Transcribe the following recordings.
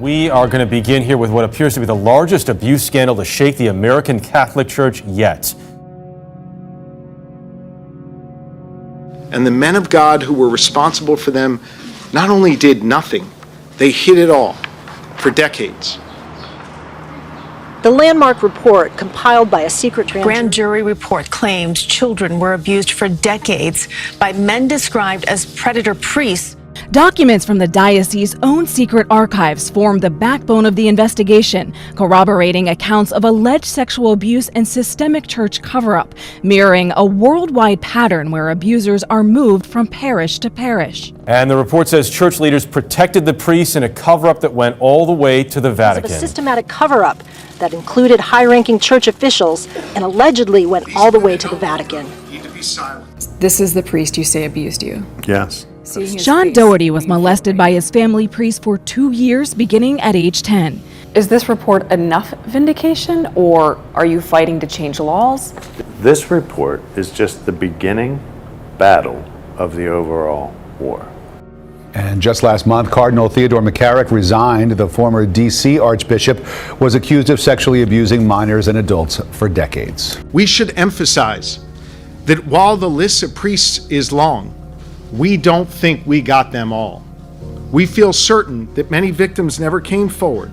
We are going to begin here with what appears to be the largest abuse scandal to shake the American Catholic Church yet. And the men of God who were responsible for them not only did nothing, they hid it all for decades. The landmark report, compiled by a secret grand jury report, claimed children were abused for decades by men described as predator priests. Documents from the diocese's own secret archives formed the backbone of the investigation, corroborating accounts of alleged sexual abuse and systemic church cover-up, mirroring a worldwide pattern where abusers are moved from parish to parish. And the report says church leaders protected the priests in a cover-up that went all the way to the Vatican. A systematic cover-up that included high-ranking church officials and allegedly went all the way to the Vatican. This is the priest you say abused you? Yes. John Doherty was molested by his family priest for 2 years, beginning at age 10. Is this report enough vindication, or are you fighting to change laws? This report is just the beginning battle of the overall war. And just last month, Cardinal Theodore McCarrick resigned. The former D.C. Archbishop was accused of sexually abusing minors and adults for decades. We should emphasize that while the list of priests is long, we don't think we got them all. We feel certain that many victims never came forward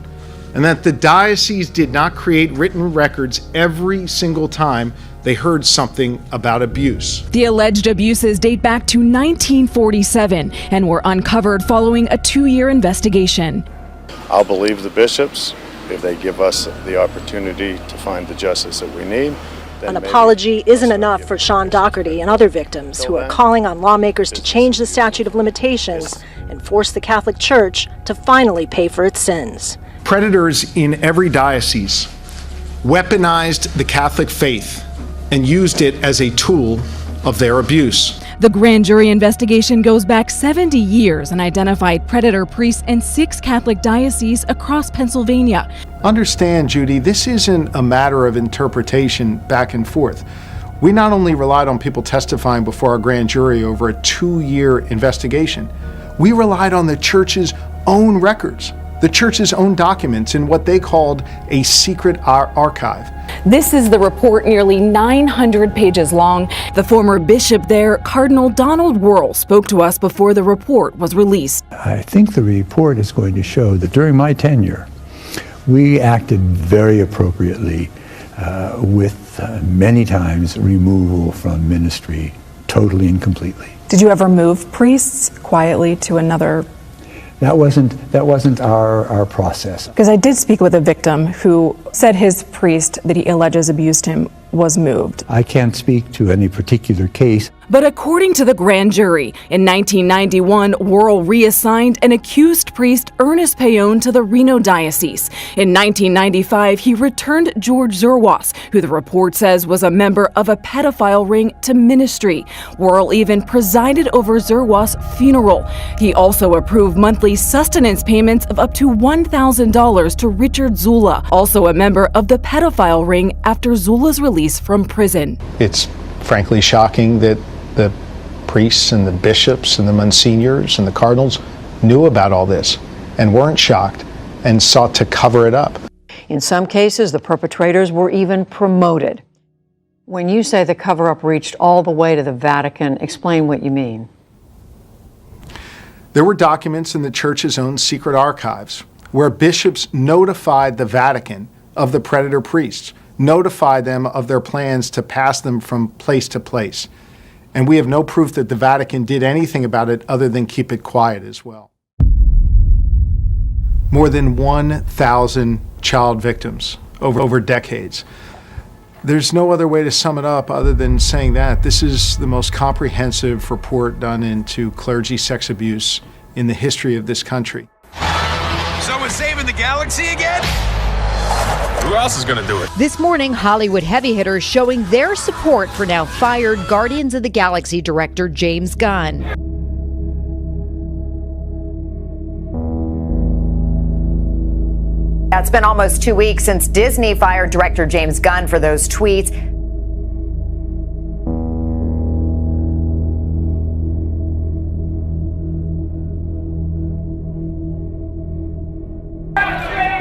and that the diocese did not create written records every single time they heard something about abuse. The alleged abuses date back to 1947 and were uncovered following a 2-year investigation. I'll believe the bishops if they give us the opportunity to find the justice that we need. An apology isn't enough for Sean Doherty and other victims who are calling on lawmakers to change the statute of limitations and force the Catholic Church to finally pay for its sins. Predators in every diocese weaponized the Catholic faith and used it as a tool of their abuse. The grand jury investigation goes back 70 years and identified predator priests in 6 Catholic dioceses across Pennsylvania. Understand, Judy, this isn't a matter of interpretation back and forth. We not only relied on people testifying before our grand jury over a 2-year investigation, we relied on the church's own records, the church's own documents in what they called a secret archive. This is the report, nearly 900 pages long. The former bishop there, Cardinal Donald Wuerl, spoke to us before the report was released. I think the report is going to show that during my tenure, we acted very appropriately with many times removal from ministry totally and completely. Did you ever move priests quietly to another? That wasn't our process. Because I did speak with a victim who said his priest that he alleges abused him was moved. I can't speak to any particular case. But according to the grand jury, in 1991, Wuerl reassigned an accused priest, Ernest Payon, to the Reno diocese. In 1995, he returned George Zerwas, who the report says was a member of a pedophile ring, to ministry. Wuerl even presided over Zerwas' funeral. He also approved monthly sustenance payments of up to $1,000 to Richard Zula, also a member of the pedophile ring after Zula's release from prison. It's frankly shocking that the priests and the bishops and the monsignors and the cardinals knew about all this and weren't shocked and sought to cover it up. In some cases, the perpetrators were even promoted. When you say the cover-up reached all the way to the Vatican, explain what you mean. There were documents in the church's own secret archives where bishops notified the Vatican of the predator priests, notified them of their plans to pass them from place to place. And we have no proof that the Vatican did anything about it other than keep it quiet as well. More than 1,000 child victims over decades. There's no other way to sum it up other than saying that this is the most comprehensive report done into clergy sex abuse in the history of this country. So we're saving the galaxy again? Who else is going to do it? This morning, Hollywood heavy hitters showing their support for now fired Guardians of the Galaxy director James Gunn. It's been almost 2 weeks since Disney fired director James Gunn for those tweets.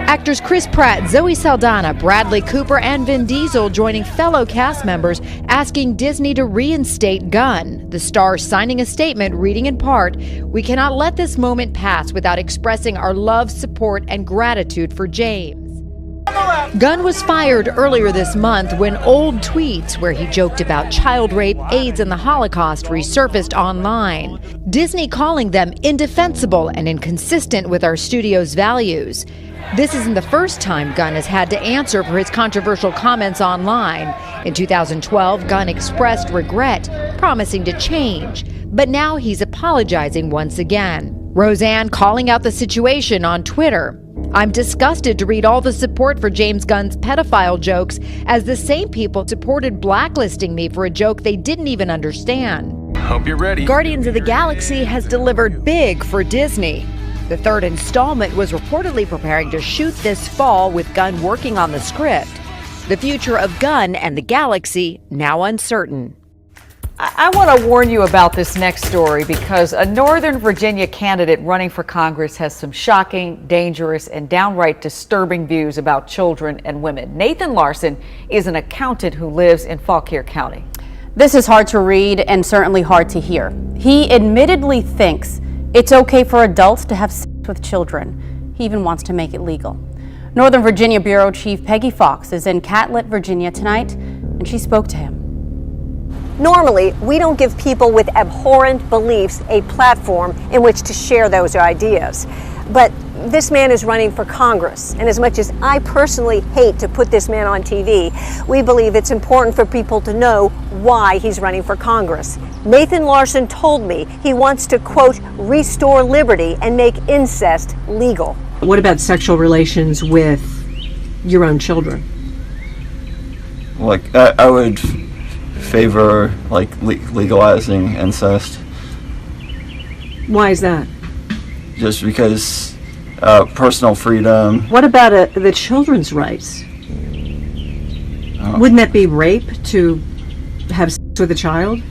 Actors Chris Pratt, Zoe Saldana, Bradley Cooper, and Vin Diesel joining fellow cast members asking Disney to reinstate Gunn. The star signing a statement reading in part, "We cannot let this moment pass without expressing our love, support, and gratitude for James." Gunn was fired earlier this month when old tweets where he joked about child rape, AIDS, and the Holocaust resurfaced online. Disney calling them indefensible and inconsistent with our studio's values. This isn't the first time Gunn has had to answer for his controversial comments online. In 2012, Gunn expressed regret, promising to change. But now he's apologizing once again. Roseanne calling out the situation on Twitter. "I'm disgusted to read all the support for James Gunn's pedophile jokes as the same people supported blacklisting me for a joke they didn't even understand." Hope you're ready. Guardians of the Galaxy has delivered big for Disney. The third installment was reportedly preparing to shoot this fall with Gunn working on the script. The future of Gunn and the Galaxy now uncertain. I want to warn you about this next story because a Northern Virginia candidate running for Congress has some shocking, dangerous, and downright disturbing views about children and women. Nathan Larson is an accountant who lives in Fauquier County. This is hard to read and certainly hard to hear. He admittedly thinks it's okay for adults to have sex with children. He even wants to make it legal. Northern Virginia Bureau Chief Peggy Fox is in Catlett, Virginia tonight, and she spoke to him. Normally, we don't give people with abhorrent beliefs a platform in which to share those ideas. But this man is running for Congress, and as much as I personally hate to put this man on TV, we believe it's important for people to know why he's running for Congress. Nathan Larson told me he wants to, quote, restore liberty and make incest legal. What about sexual relations with your own children? Like, I would favor legalizing incest. Why is that? Just because personal freedom. What about the children's rights? Wouldn't that be rape to have sex with a child?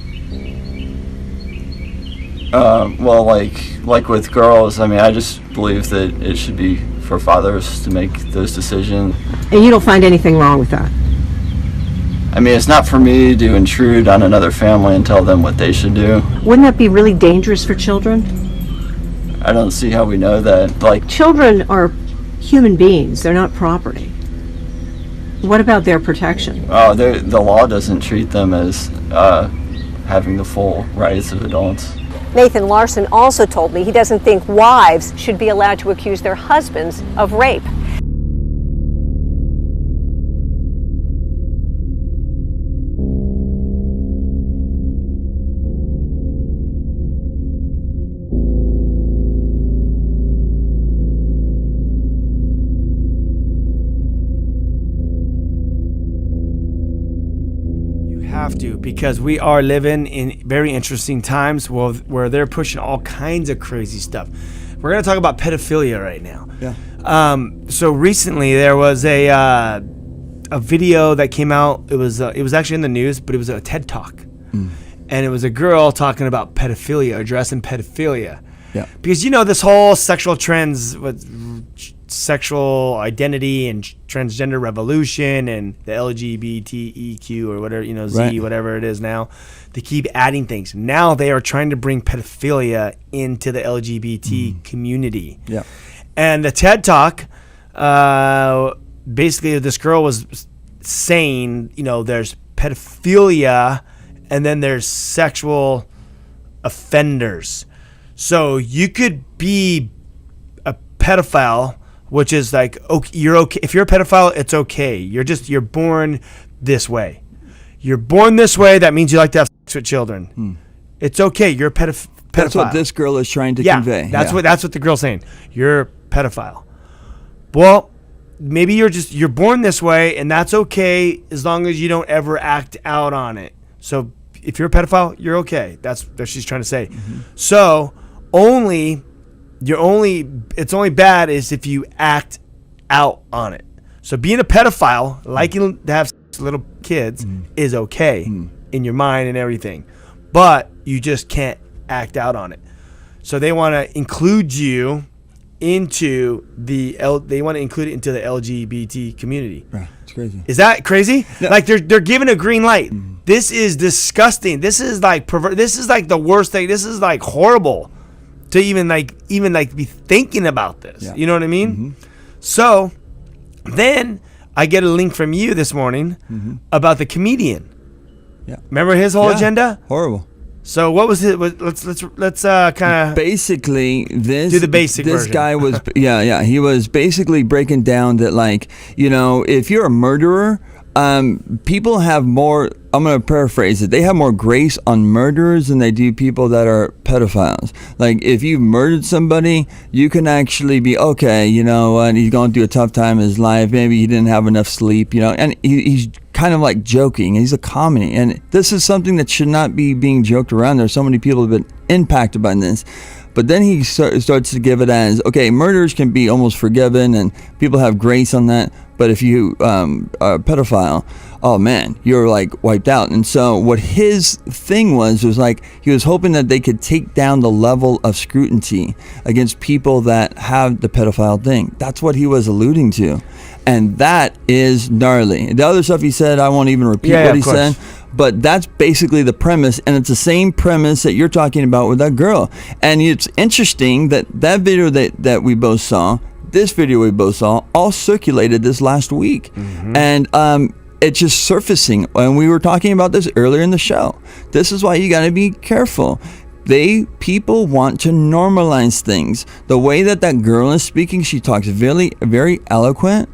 Well, like with girls, I mean, I just believe that it should be for fathers to make those decisions. And you don't find anything wrong with that? I mean, it's not for me to intrude on another family and tell them what they should do. Wouldn't that be really dangerous for children? I don't see how we know that. Children are human beings. They're not property. What about their protection? Oh, the law doesn't treat them as having the full rights of adults. Nathan Larson also told me he doesn't think wives should be allowed to accuse their husbands of rape. Have to, because we are living in very interesting times where they're pushing all kinds of crazy stuff. We're going to talk about pedophilia right now. Yeah. So recently there was a video that came out. It was actually in the news, but it was a TED Talk, and it was a girl talking about pedophilia, addressing pedophilia. Yeah. Because this whole sexual trends with sexual identity and transgender revolution and the LGBTEQ or whatever, Z, right, whatever it is now, they keep adding things. Now they are trying to bring pedophilia into the LGBT community. Yeah. And the TED Talk, basically this girl was saying, there's pedophilia and then there's sexual offenders. So you could be a pedophile, which is like, okay, you're okay. If you're a pedophile, it's okay. You're born this way. You're born this way. That means you like to have sex with children. It's okay. You're a pedophile. That's what this girl is trying to convey. That's what the girl's saying. You're a pedophile. Well, maybe you're born this way, and that's okay as long as you don't ever act out on it. So if you're a pedophile, you're okay. That's what she's trying to say. So it's only bad is if you act out on it. So being a pedophile, liking to have sex with little kids, is okay in your mind and everything, but you just can't act out on it. So they want to include you into they want to include it into the LGBT community. Right. It's crazy. Is that crazy? No. Like they're giving a green light. This is disgusting. This is like this is like the worst thing. This is like horrible to even be thinking about this. Yeah. You know what I mean? So then I get a link from you this morning about the comedian. Yeah. Remember his whole agenda? Horrible. So what was it? Let's kind of basically this. Do the basic This version. guy was he was basically breaking down that, like, if you're a murderer, people have more. I'm going to paraphrase it. They have more grace on murderers than they do people that are pedophiles. Like, if you've murdered somebody, you can actually be okay. You know what? He's going through a tough time in his life. Maybe he didn't have enough sleep. And he's kind of like joking. He's a comedy, and this is something that should not be being joked around. There's so many people who have been impacted by this. But then he starts to give it as, okay, murders can be almost forgiven and people have grace on that. But if you are a pedophile, oh man, you're like wiped out. And so what his thing was like, he was hoping that they could take down the level of scrutiny against people that have the pedophile thing. That's what he was alluding to. And that is gnarly. The other stuff he said, I won't even repeat what he said. But that's basically the premise, and it's the same premise that you're talking about with that girl. And it's interesting that video that we both saw, this video we both saw, all circulated this last week. And it's just surfacing. And we were talking about this earlier in the show. This is why you got to be careful. People want to normalize things. The way that girl is speaking, she talks very, very eloquent.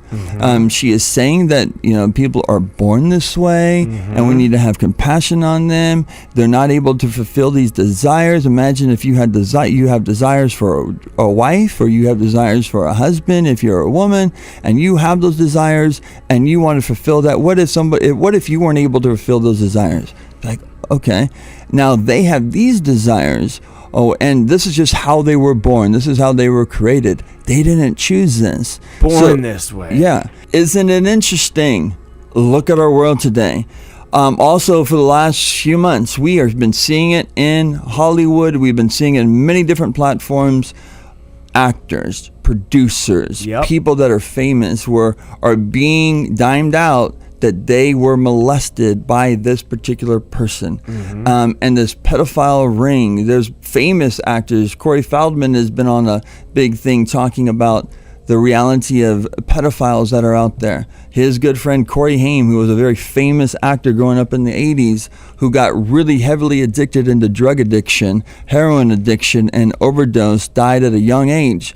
She is saying that people are born this way, and we need to have compassion on them. They're not able to fulfill these desires. Imagine if you have desires for a wife, or you have desires for a husband. If you're a woman and you have those desires and you want to fulfill that, what if you weren't able to fulfill those desires? Like, okay, now they have these desires. Oh, and this is just how they were born. This is how they were created. They didn't choose this. Born this way. Yeah. Isn't it interesting? Look at our world today. Also, for the last few months, we have been seeing it in Hollywood. We've been seeing it in many different platforms. Actors, producers, people that are famous are being dimed out that they were molested by this particular person. And this pedophile ring, there's famous actors. Corey Feldman has been on a big thing talking about the reality of pedophiles that are out there. His good friend Corey Haim, who was a very famous actor growing up in the 80s, who got really heavily addicted into drug addiction, heroin addiction, and overdose, died at a young age.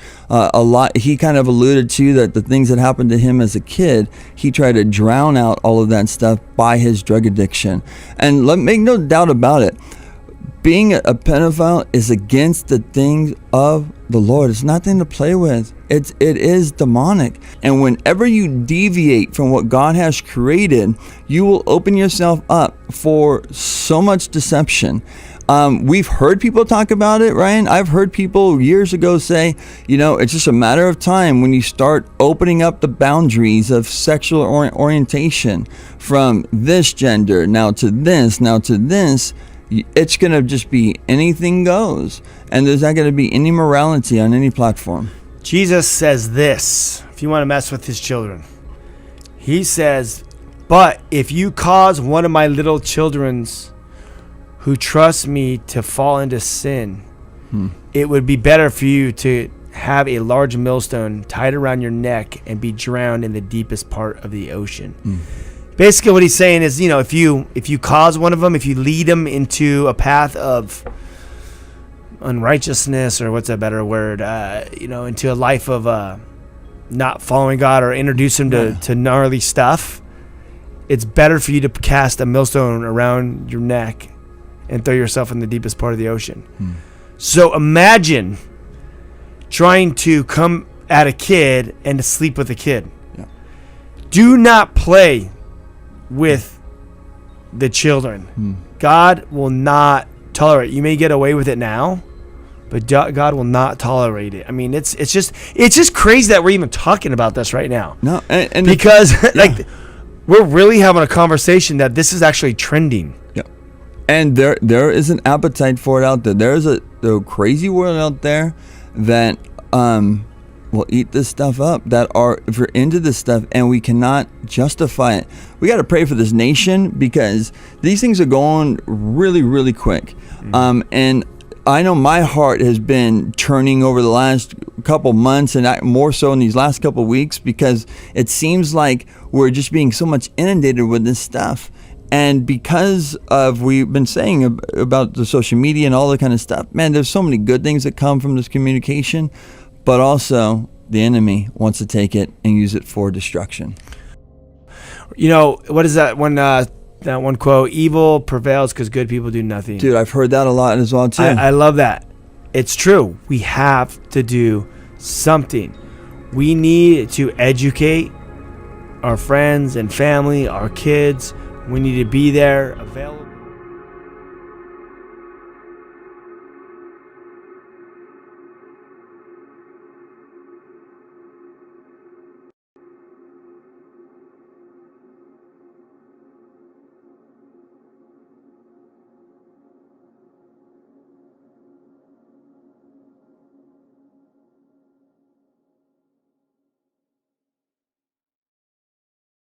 He kind of alluded to that the things that happened to him as a kid, he tried to drown out all of that stuff by his drug addiction. And make no doubt about it, being a pedophile is against the things of the Lord. It's nothing to play with. It is demonic. And whenever you deviate from what God has created, you will open yourself up for so much deception. We've heard people talk about it, Ryan. I've heard people years ago say, it's just a matter of time when you start opening up the boundaries of sexual orientation from this gender, now to this. It's going to just be anything goes. And there's not going to be any morality on any platform. Jesus says this, if you want to mess with his children. He says, but if you cause one of my little children's who trust me to fall into sin, it would be better for you to have a large millstone tied around your neck and be drowned in the deepest part of the ocean. Basically what he's saying is, if you cause one of them, if you lead them into a path of unrighteousness, or what's a better word, into a life of not following God, or introduce them to gnarly stuff, it's better for you to cast a millstone around your neck and throw yourself in the deepest part of the ocean. So imagine trying to come at a kid and to sleep with a kid. Do not play with the children. God will not tolerate. You may get away with it now, but God will not tolerate it. I mean, it's just crazy that we're even talking about this right now. No, and because we're really having a conversation that this is actually trending. Yeah, and there is an appetite for it out there. There's a crazy world out there that will eat this stuff up, that are, if you're into this stuff, and we cannot justify it. We got to pray for this nation because these things are going really, really quick. And I know my heart has been churning over the last couple months, and more so in these last couple weeks, because it seems like we're just being so much inundated with this stuff. And because of, we've been saying about the social media and all that kind of stuff, man, there's so many good things that come from this communication, but also the enemy wants to take it and use it for destruction. You know, what is that one quote? Evil prevails because good people do nothing. Dude, I've heard that a lot as well too. I love that. It's true. We have to do something. We need to educate our friends and family, our kids. We need to be there, available.